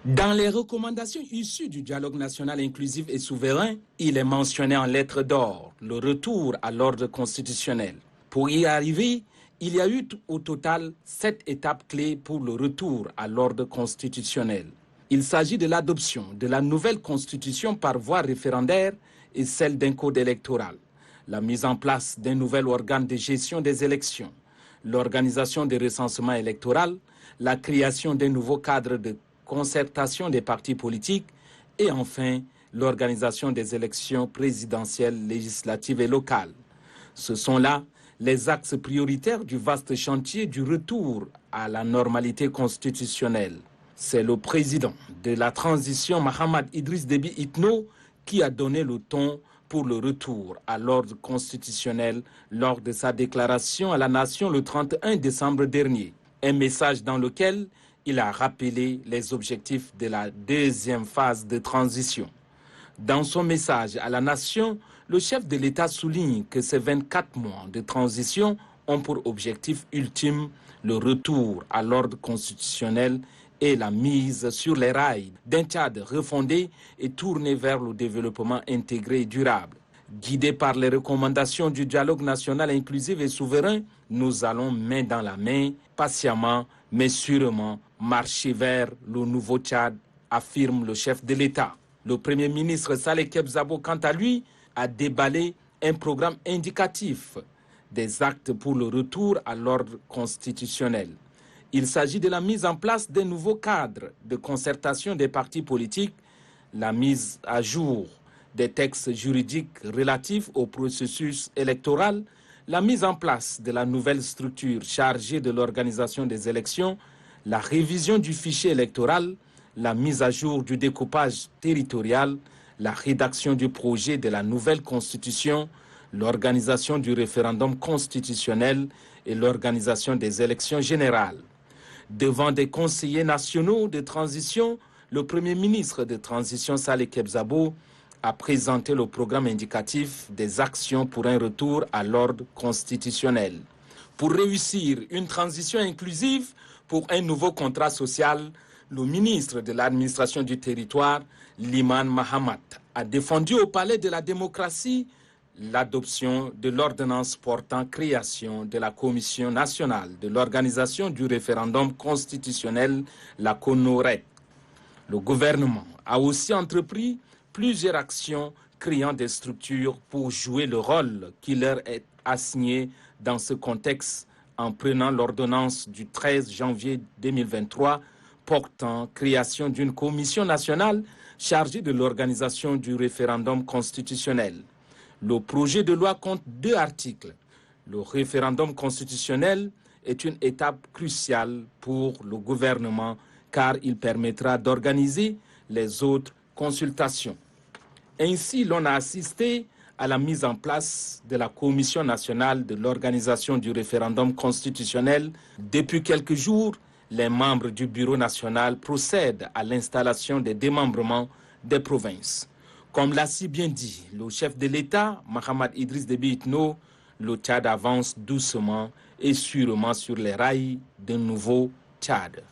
Dans les recommandations issues du dialogue national inclusif et souverain, il est mentionné en lettres d'or le retour à l'ordre constitutionnel. Pour y arriver, il y a eu au total 7 étapes clés pour le retour à l'ordre constitutionnel. Il s'agit de l'adoption de la nouvelle constitution par voie référendaire et celle d'un code électoral, la mise en place d'un nouvel organe de gestion des élections, l'organisation des recensements électoraux, la création d'un nouveau cadre de concertation des partis politiques et enfin l'organisation des élections présidentielles, législatives et locales. Ce sont là les axes prioritaires du vaste chantier du retour à la normalité constitutionnelle. C'est le président de la transition, Mahamat Idriss Déby Itno, qui a donné le ton pour le retour à l'ordre constitutionnel lors de sa déclaration à la nation le 31 décembre dernier. Un message dans lequel il a rappelé les objectifs de la deuxième phase de transition. Dans son message à la nation, le chef de l'État souligne que ces 24 mois de transition ont pour objectif ultime le retour à l'ordre constitutionnel et la mise sur les rails d'un Tchad refondé et tourné vers le développement intégré et durable. Guidés par les recommandations du dialogue national inclusif et souverain, nous allons main dans la main, patiemment mais sûrement, marcher vers le nouveau Tchad, affirme le chef de l'État. Le Premier ministre Saleh Kebzabo, quant à lui, a déballé un programme indicatif des actes pour le retour à l'ordre constitutionnel. Il s'agit de la mise en place d'un nouveau cadre de concertation des partis politiques, la mise à jour des textes juridiques relatifs au processus électoral, la mise en place de la nouvelle structure chargée de l'organisation des élections, la révision du fichier électoral, la mise à jour du découpage territorial, la rédaction du projet de la nouvelle constitution, l'organisation du référendum constitutionnel et l'organisation des élections générales. Devant des conseillers nationaux de transition, le Premier ministre de transition Saleh Kebzabo a présenté le programme indicatif des actions pour un retour à l'ordre constitutionnel. Pour réussir une transition inclusive pour un nouveau contrat social, le ministre de l'administration du territoire, Liman Mahamat, a défendu au Palais de la démocratie l'adoption de l'ordonnance portant création de la Commission nationale de l'organisation du référendum constitutionnel, la CONOREC. Le gouvernement a aussi entrepris plusieurs actions créant des structures pour jouer le rôle qui leur est assigné dans ce contexte en prenant l'ordonnance du 13 janvier 2023 portant création d'une commission nationale chargée de l'organisation du référendum constitutionnel. Le projet de loi compte 2 articles. Le référendum constitutionnel est une étape cruciale pour le gouvernement car il permettra d'organiser les autres consultations. Ainsi, l'on a assisté à la mise en place de la Commission nationale de l'organisation du référendum constitutionnel. Depuis quelques jours, les membres du Bureau national procèdent à l'installation des démembrements des provinces. Comme l'a si bien dit le chef de l'État, Mahamat Idriss Déby Itno, le Tchad avance doucement et sûrement sur les rails d'un nouveau Tchad.